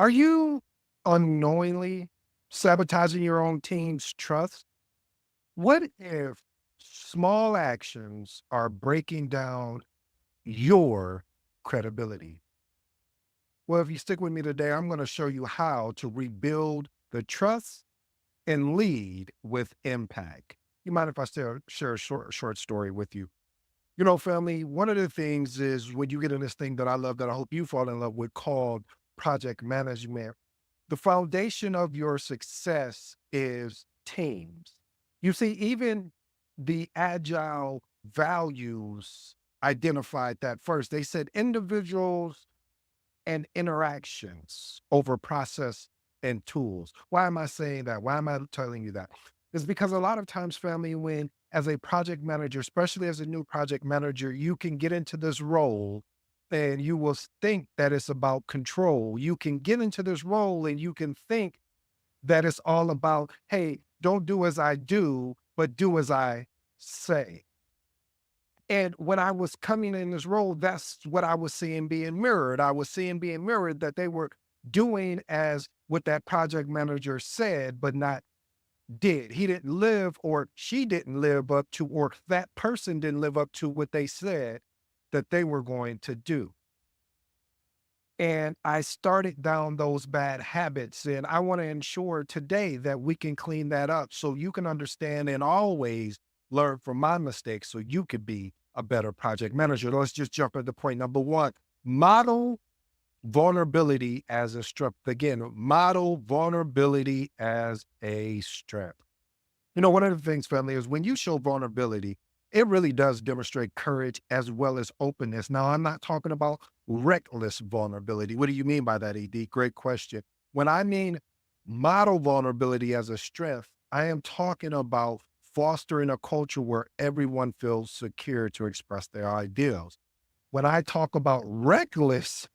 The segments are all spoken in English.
Are you unknowingly sabotaging your own team's trust? What if small actions are breaking down your credibility? Well, if you stick with me today, I'm going to show you how to rebuild the trust and lead with impact. You mind if I share a short story with you? You know, family, one of the things is when you get in this thing that I love, that I hope you fall in love with, called project management. The foundation of your success is teams. You see, even the agile values identified that first. They said individuals and interactions over process and tools. Why am I saying that? Why am I telling you that? It's because a lot of times, family, when as a project manager, especially as a new project manager, you can get into this role and you will think that it's about control. You can get into this role and you can think that it's all about, hey, don't do as I do, but do as I say. And when I was coming in this role, that's what I was seeing being mirrored. I was seeing being mirrored that they were doing as what that project manager said, but not did. He didn't live, or she didn't live up to, or that person didn't live up to what they said that they were going to do. And I started down those bad habits. And I want to ensure today that we can clean that up so you can understand and always learn from my mistakes so you could be a better project manager. Let's just jump into point number one. Model vulnerability as a strength. Again, model vulnerability as a strength. You know, one of the things, family, is when you show vulnerability, it really does demonstrate courage as well as openness. Now, I'm not talking about reckless vulnerability. What do you mean by that, ED? Great question. When I mean model vulnerability as a strength, I am talking about fostering a culture where everyone feels secure to express their ideals. When I talk about reckless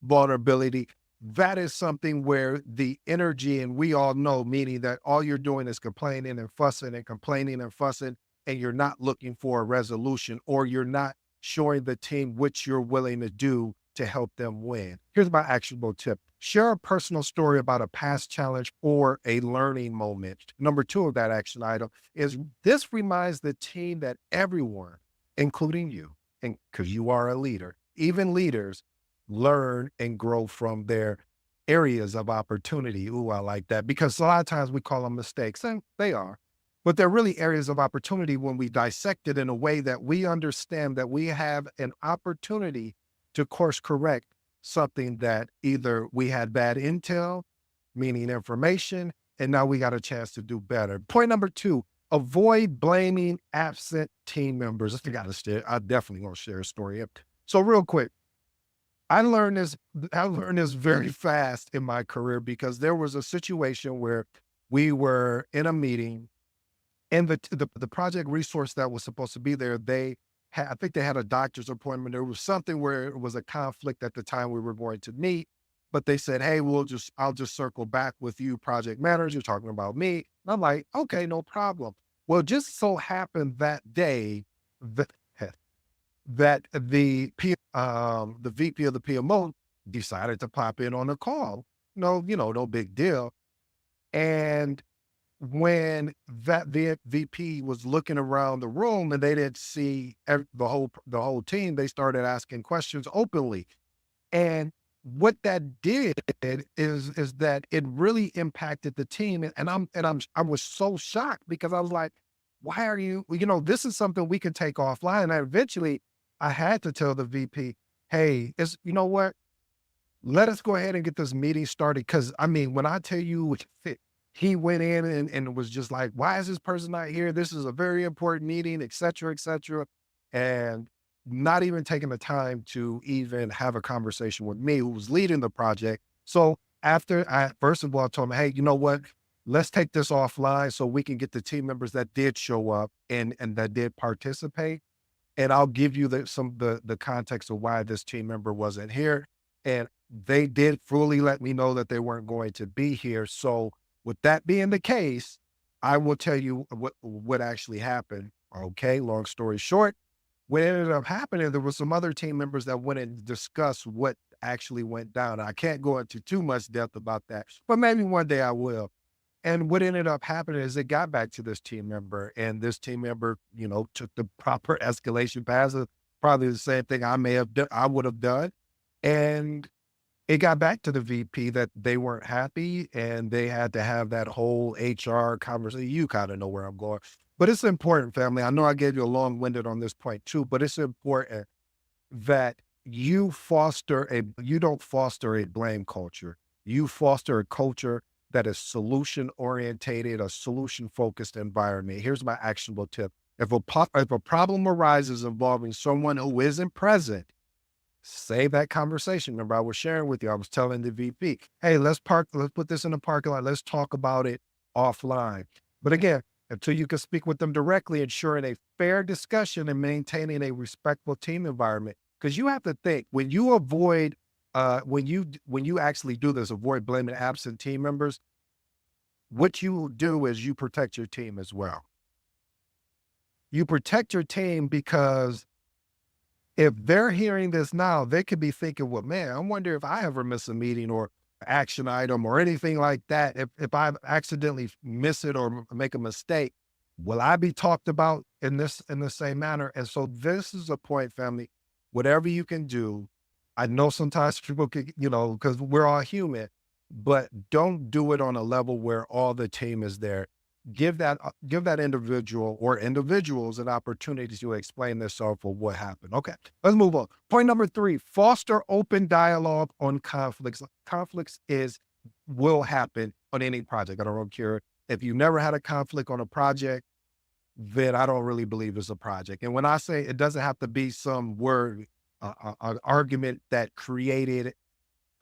vulnerability, that is something where the energy, and we all know, meaning that all you're doing is complaining and fussing and complaining and fussing, and you're not looking for a resolution, or you're not showing the team what you're willing to do to help them win. Here's my actionable tip. Share a personal story about a past challenge or a learning moment. Number two of that action item is this reminds the team that everyone, including you, and because you are a leader, even leaders learn and grow from their areas of opportunity. Ooh, I like that, because a lot of times we call them mistakes, and they are, but they're really areas of opportunity when we dissect it in a way that we understand that we have an opportunity to course correct something that either we had bad intel, meaning information, and now we got a chance to do better. Point number two, avoid blaming absent team members. I think I definitely want to share a story. So real quick, I learned this very fast in my career, because there was a situation where we were in a meeting, and the project resource that was supposed to be there, they had, I think they had a doctor's appointment. There was something where it was a conflict at the time we were going to meet, but they said, "Hey, I'll just circle back with you, project manager," talking about me. And I'm like, "Okay, no problem." Well, just so happened that day that that the VP of the PMO decided to pop in on the call. No, no big deal. And when the VP was looking around the room and they didn't see the whole team, they started asking questions openly. And what that did is that it really impacted the team. I was so shocked, because I was like, why are you, this is something we can take offline. And eventually I had to tell the VP, hey, you know what? Let us go ahead and get this meeting started. Cause I mean, when I tell you, he went in and was just like, why is this person not here? This is a very important meeting, et cetera, et cetera. And not even taking the time to even have a conversation with me, who was leading the project. So after first of all, I told him, hey, you know what? Let's take this offline so we can get the team members that did show up and that did participate. And I'll give you the context of why this team member wasn't here. And they did fully let me know that they weren't going to be here. So with that being the case, I will tell you what actually happened. Okay, long story short, What ended up happening, there was some other team members that went and discussed what actually went down. I can't go into too much depth about that, but maybe one day I will. And what ended up happening is it got back to this team member, and this team member, took the proper escalation path, probably the same thing I would have done. And it got back to the VP that they weren't happy and they had to have that whole HR conversation. You kind of know where I'm going, but it's important, family. I know I gave you a long winded on this point too, but it's important that you don't foster a blame culture. You foster a culture that is solution orientated, a solution focused environment. Here's my actionable tip. If a problem arises involving someone who isn't present, save that conversation. Remember, I was sharing with you, I was telling the VP, hey, let's put this in the parking lot. Let's talk about it offline. But again, until you can speak with them directly, ensuring a fair discussion and maintaining a respectful team environment. Because you have to think when you actually do this, avoid blaming absent team members, what you do is you protect your team as well. You protect your team because if they're hearing this now, they could be thinking, well, man, I wonder if I ever miss a meeting or action item or anything like that. If I accidentally miss it or make a mistake, will I be talked about in the same manner? And so this is a point, family. Whatever you can do, I know sometimes people could, because we're all human, but don't do it on a level where all the team is there. Give that individual or individuals an opportunity to explain themselves for what happened. Okay, let's move on. Point number 3, foster open dialogue on conflicts. Conflicts will happen on any project. I don't care if you never had a conflict on a project, then I don't really believe it's a project. And when I say it doesn't have to be some word, an argument that created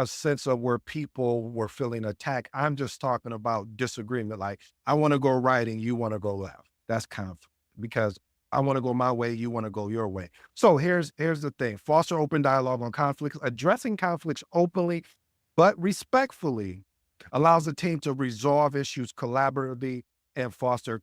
a sense of where people were feeling attacked. I'm just talking about disagreement. Like, I want to go right and you want to go left. That's conflict because I want to go my way, you want to go your way. So here's the thing. Foster open dialogue on conflicts. Addressing conflicts openly but respectfully allows the team to resolve issues collaboratively and foster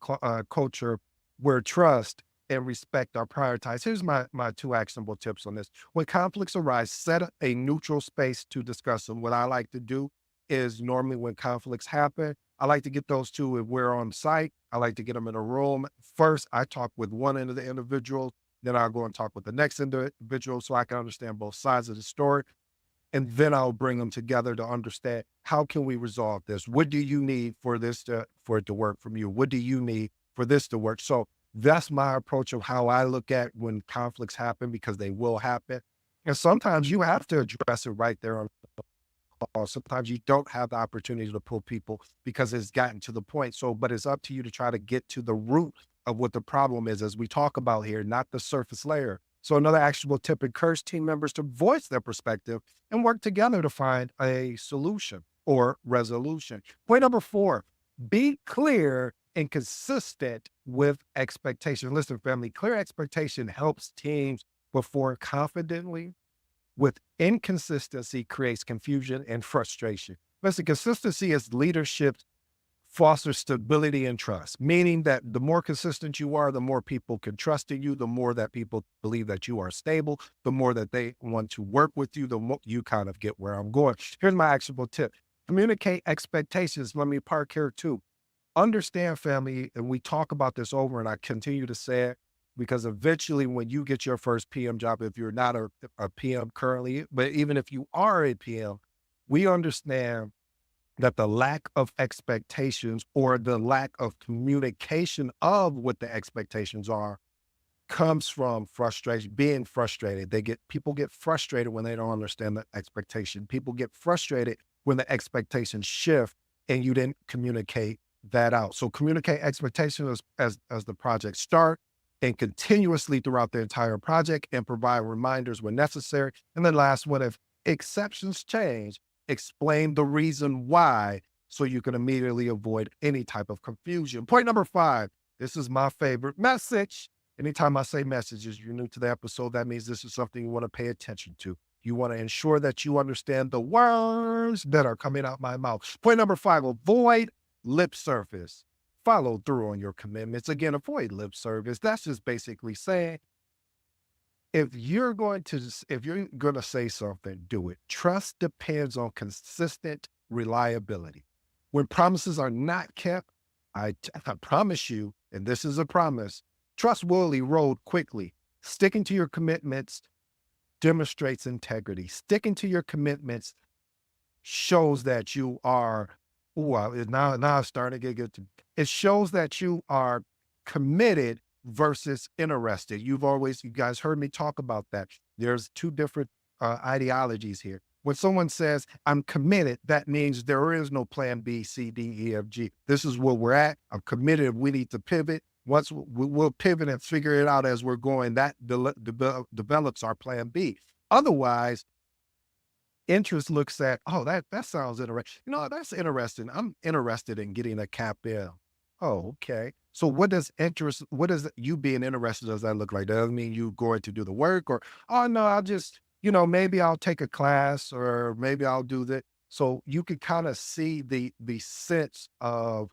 culture where trust and respect are prioritized. Here's my 2 actionable tips on this. When conflicts arise, set a neutral space to discuss them. What I like to do is normally when conflicts happen, I like to get those two if we're on site. I like to get them in a room. First, I talk with one end of the individual, then I'll go and talk with the next individual so I can understand both sides of the story. And then I'll bring them together to understand how can we resolve this? What do you need for for it to work from you? What do you need for this to work? So that's my approach of how I look at when conflicts happen because they will happen. And sometimes you have to address it right there on the call. Sometimes you don't have the opportunity to pull people because it's gotten to the point. So, but it's up to you to try to get to the root of what the problem is, as we talk about here, not the surface layer. So another actionable tip, encourage team members to voice their perspective and work together to find a solution or resolution. Point number 4, be clear and consistent with expectation. Listen, family, clear expectation helps teams perform confidently. With inconsistency creates confusion and frustration. Listen, consistency is leadership fosters stability and trust, meaning that the more consistent you are, the more people can trust in you, the more that people believe that you are stable, the more that they want to work with you, the more you kind of get where I'm going. Here's my actionable tip. Communicate expectations. Let me park here too. Understand, family, and we talk about this over and I continue to say it because eventually when you get your first PM job, if you're not a PM currently, but even if you are a PM, we understand that the lack of expectations or the lack of communication of what the expectations are comes from frustration, being frustrated. People get frustrated when they don't understand the expectation. People get frustrated when the expectations shift and you didn't communicate that out. So communicate expectations as the project start and continuously throughout the entire project and provide reminders when necessary. And then last one, if exceptions change, explain the reason why so you can immediately avoid any type of confusion. Point number 5, this is my favorite message. Anytime I say messages, you're new to the episode, that means this is something you want to pay attention to. You want to ensure that you understand the words that are coming out my mouth. Point number 5, avoid lip service. Follow through on your commitments. Again, avoid lip service. That's just basically saying, if you're going to say something, do it. Trust depends on consistent reliability. When promises are not kept, I promise you, and this is a promise, trust will erode quickly. Sticking to your commitments demonstrates integrity. Sticking to your commitments shows that you are, now it's starting to get good. It shows that you are committed versus interested. You guys heard me talk about that. There's two different ideologies here. When someone says, I'm committed, that means there is no plan B, C, D, E, F, G. This is where we're at. I'm committed. We need to pivot. Once we'll pivot and figure it out as we're going, that develops our plan B. Otherwise, interest looks at, oh, that sounds interesting. That's interesting. I'm interested in getting a CAPM. Oh, okay. So what does you being interested, does that look like? Does that mean you going to do the work or, oh no, I'll just, maybe I'll take a class or maybe I'll do that. So you can kind of see the sense of,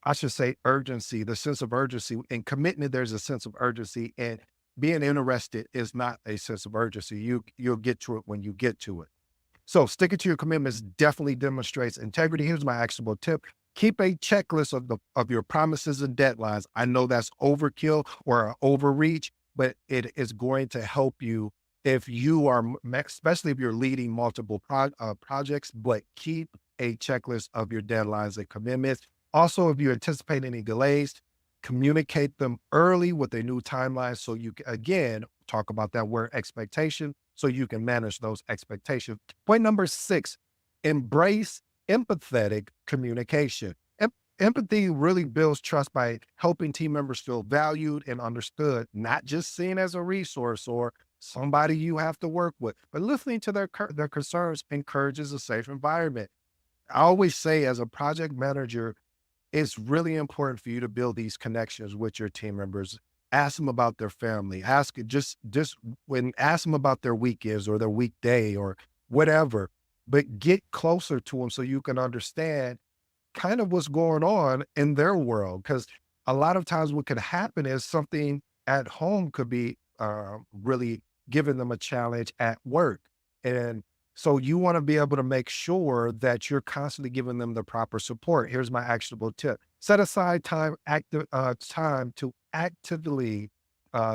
I should say, urgency, the sense of urgency. In commitment, there's a sense of urgency, and being interested is not a sense of urgency. You'll get to it when you get to it. So sticking to your commitments definitely demonstrates integrity. Here's my actionable tip. Keep a checklist of your promises and deadlines. I know that's overkill or overreach, but it is going to help you if you are, especially if you're leading multiple projects, but keep a checklist of your deadlines and commitments. Also, if you anticipate any delays, communicate them early with a new timeline. So you can, again, talk about that word expectation so you can manage those expectations. Point number 6, embrace empathetic communication. Empathy really builds trust by helping team members feel valued and understood, not just seen as a resource or somebody you have to work with, but listening to their concerns encourages a safe environment. I always say, as a project manager, it's really important for you to build these connections with your team members. Ask them about their family. Ask them about their weekends or their weekday or whatever, but get closer to them so you can understand kind of what's going on in their world. Because a lot of times what could happen is something at home could be really giving them a challenge at work. And so you want to be able to make sure that you're constantly giving them the proper support. Here's my actionable tip. Set aside time to actively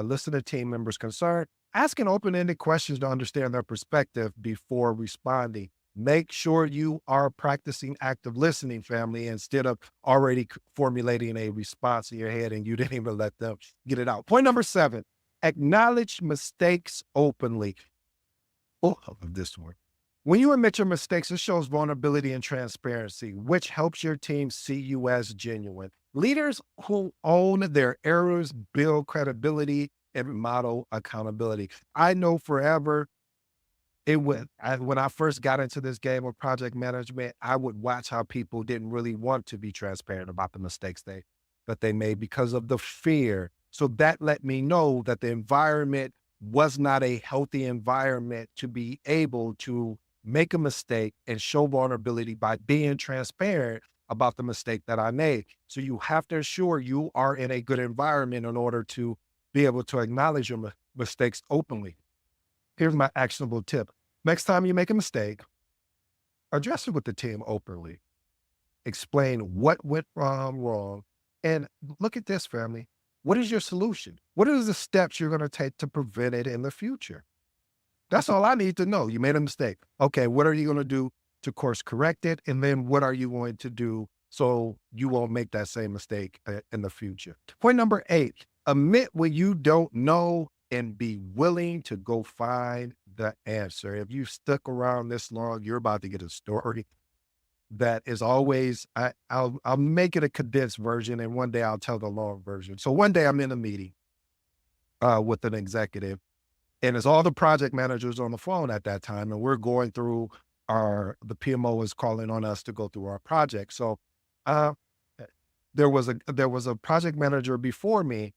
listen to team members' concern. Asking open-ended questions to understand their perspective before responding. Make sure you are practicing active listening, family, instead of already formulating a response in your head and you didn't even let them get it out. Point number 7, acknowledge mistakes openly. Oh, I love this one. When you admit your mistakes, it shows vulnerability and transparency, which helps your team see you as genuine. Leaders who own their errors build credibility and model accountability. I know forever when I first got into this game of project management, I would watch how people didn't really want to be transparent about the mistakes that they made because of the fear. So that let me know that the environment was not a healthy environment to be able to make a mistake and show vulnerability by being transparent about the mistake that I made. So you have to ensure you are in a good environment in order to be able to acknowledge your mistakes openly. Here's my actionable tip. Next time you make a mistake, address it with the team openly. Explain what went wrong. And look at this, family. What is your solution? What are the steps you're going to take to prevent it in the future? That's all I need to know. You made a mistake. Okay, what are you going to do to course correct it? And then what are you going to do so you won't make that same mistake in the future? Point number 8, admit what you don't know and be willing to go find the answer. If you've stuck around this long, you're about to get a story that is always, I'll make it a condensed version and one day I'll tell the long version. So one day I'm in a meeting with an executive, and it's all the project managers on the phone at that time. And we're going through the PMO is calling on us to go through our project. So uh, there was a project manager before me,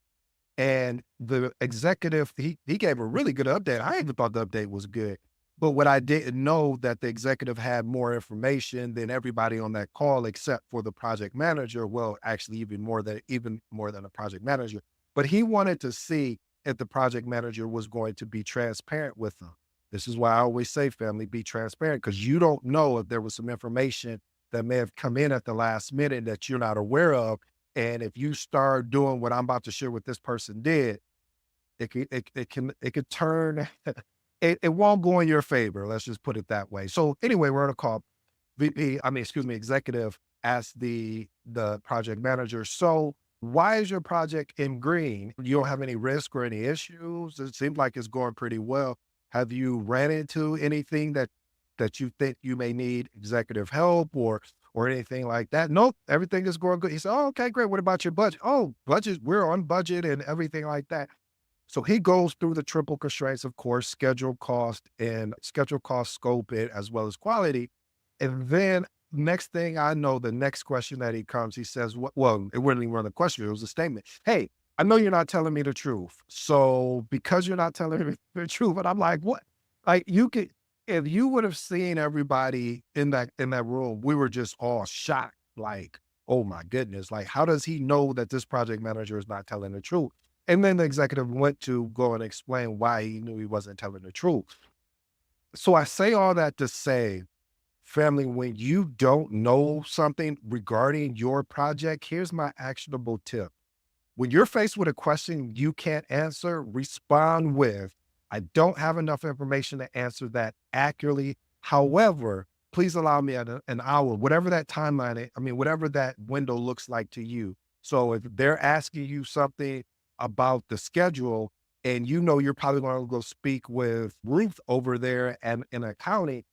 and the executive, he gave a really good update. I even thought the update was good. But what I didn't know that the executive had more information than everybody on that call, except for the project manager. Well, actually even more than a project manager. But he wanted to see if the project manager was going to be transparent with them. This is why I always say, family, be transparent, because you don't know if there was some information that may have come in at the last minute that you're not aware of. And if you start doing what I'm about to share what this person did, it could turn it won't go in your favor. Let's just put it that way. So anyway, we're gonna call executive as the project manager. So why is your project in green? You don't have any risk or any issues. It seems like it's going pretty well. Have you ran into anything that you think you may need executive help or anything like that? Nope, everything is going good. He said, "Oh, okay, great. What about your budget?" "Oh, budget, we're on budget and everything like that." So he goes through the triple constraints, of course, schedule, cost, scope it, as well as quality. And then next thing I know, the next question that he comes, he says, well, it wasn't even a question, it was a statement. "Hey, I know you're not telling me the truth. So because you're not telling me the truth," and I'm like, what? Like you could, if you would have seen everybody in that room, we were just all shocked. Like, oh my goodness, like how does he know that this project manager is not telling the truth? And then the executive went to go and explain why he knew he wasn't telling the truth. So I say all that to say, family, when you don't know something regarding your project, here's my actionable tip. When you're faced with a question you can't answer, respond with, "I don't have enough information to answer that accurately. However, please allow me an hour," whatever that timeline is, I mean, whatever that window looks like to you. So if they're asking you something about the schedule and you know you're probably going to go speak with Ruth over there and in accounting,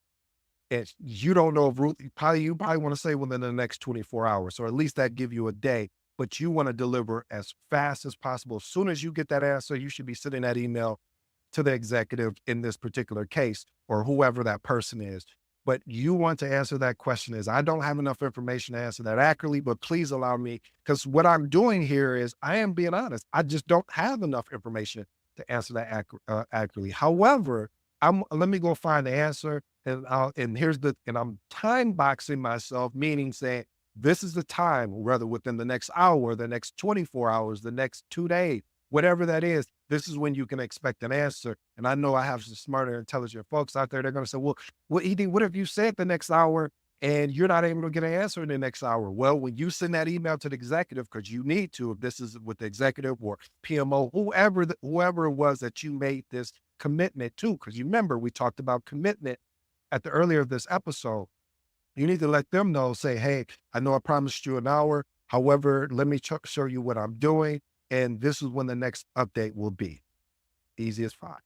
and you don't know if Ruth, you probably want to say within the next 24 hours. So at least that give you a day, but you want to deliver as fast as possible. As soon as you get that answer, you should be sending that email to the executive in this particular case or whoever that person is. But you want to answer that question is, "I don't have enough information to answer that accurately, but please allow me," because what I'm doing here is I am being honest. I just don't have enough information to answer that accurately. However, let me go find the answer and I'm time boxing myself, meaning saying, this is the time, whether within the next hour, the next 24 hours, the next 2 days, whatever that is, this is when you can expect an answer. And I know I have some smarter, intelligent folks out there. They're going to say, "Well, what if you said the next hour and you're not able to get an answer in the next hour?" Well, when you send that email to the executive, because you need to, if this is with the executive or PMO, whoever it was that you made this commitment to, because you remember we talked about commitment at the earlier of this episode. You need to let them know, say, "Hey, I know I promised you an hour. However, let me show you what I'm doing. And this is when the next update will be." Easy as pie.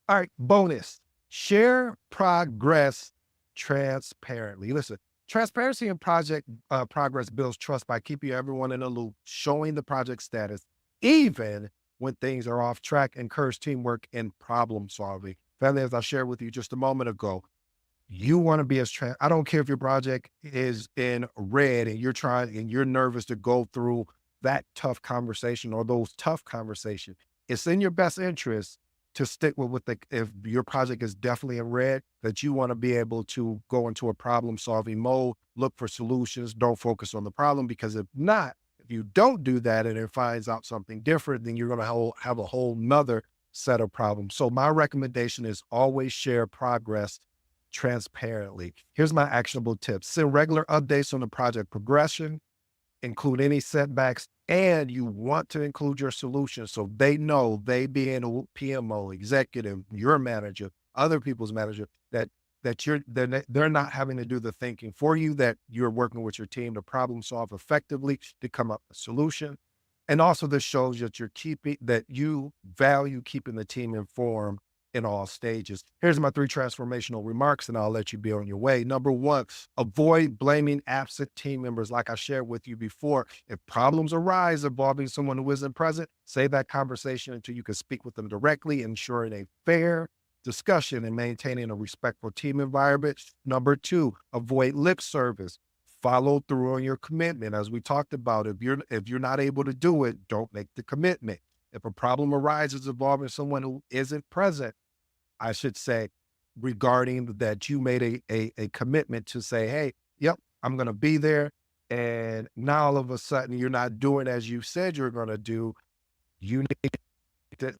All right. Bonus, share progress transparently. Listen, transparency in project progress builds trust by keeping everyone in the loop, showing the project status, even when things are off track, encourage teamwork and problem solving. Family, as I shared with you just a moment ago, you want to be I don't care if your project is in red and you're nervous to go through that tough conversation or those tough conversations. It's in your best interest to stick with if your project is definitely in red, that you want to be able to go into a problem solving mode, look for solutions, don't focus on the problem, because if not, if you don't do that and it finds out something different, then you're going to have a whole nother set of problems. So my recommendation is always share progress transparently. Here's my actionable tips. Send regular updates on the project progression, include any setbacks, and you want to include your solution so they know, they being a PMO, executive, your manager, other people's manager, they're not having to do the thinking for you, that you're working with your team to problem solve effectively to come up with a solution. And also this shows that you value keeping the team informed in all stages. Here's my 3 transformational remarks, and I'll let you be on your way. Number 1, avoid blaming absent team members. Like I shared with you before, if problems arise involving someone who isn't present, save that conversation until you can speak with them directly, ensuring a fair discussion and maintaining a respectful team environment. Number 2, avoid lip service. Follow through on your commitment. As we talked about, if you're not able to do it, don't make the commitment. If a problem arises involving someone who isn't present, I should say, regarding that you made a commitment to say, "Hey, yep, I'm going to be there." And now all of a sudden you're not doing as you said you're going to do. You need to,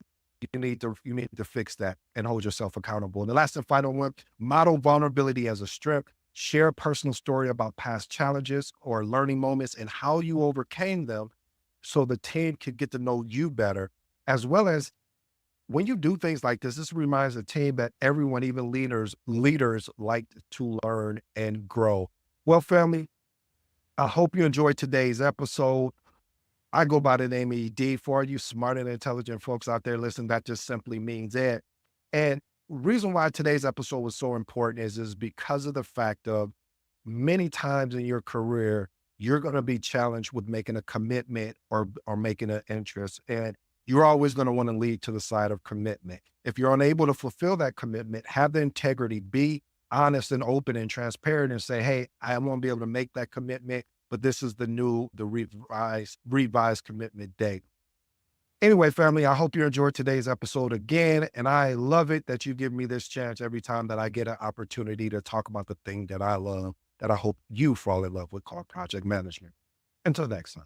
you need to fix that and hold yourself accountable. And the last and final one, model vulnerability as a strength. Share a personal story about past challenges or learning moments and how you overcame them so the team can get to know you better, as well as when you do things like this reminds the team that everyone, even leaders like to learn and grow. Well, family, I hope you enjoyed today's episode. I go by the name of ED. For you smart and intelligent folks out there listening, that just simply means it. And reason why today's episode was so important is because of the fact of many times in your career, you're going to be challenged with making a commitment or making an interest. And you're always going to want to lead to the side of commitment. If you're unable to fulfill that commitment, have the integrity, be honest and open and transparent and say, hey, I won't be able to make that commitment, but this is the revised commitment date. Anyway, family, I hope you enjoyed today's episode again. And I love it that you give me this chance every time that I get an opportunity to talk about the thing that I love, that I hope you fall in love with, called project management. Until next time.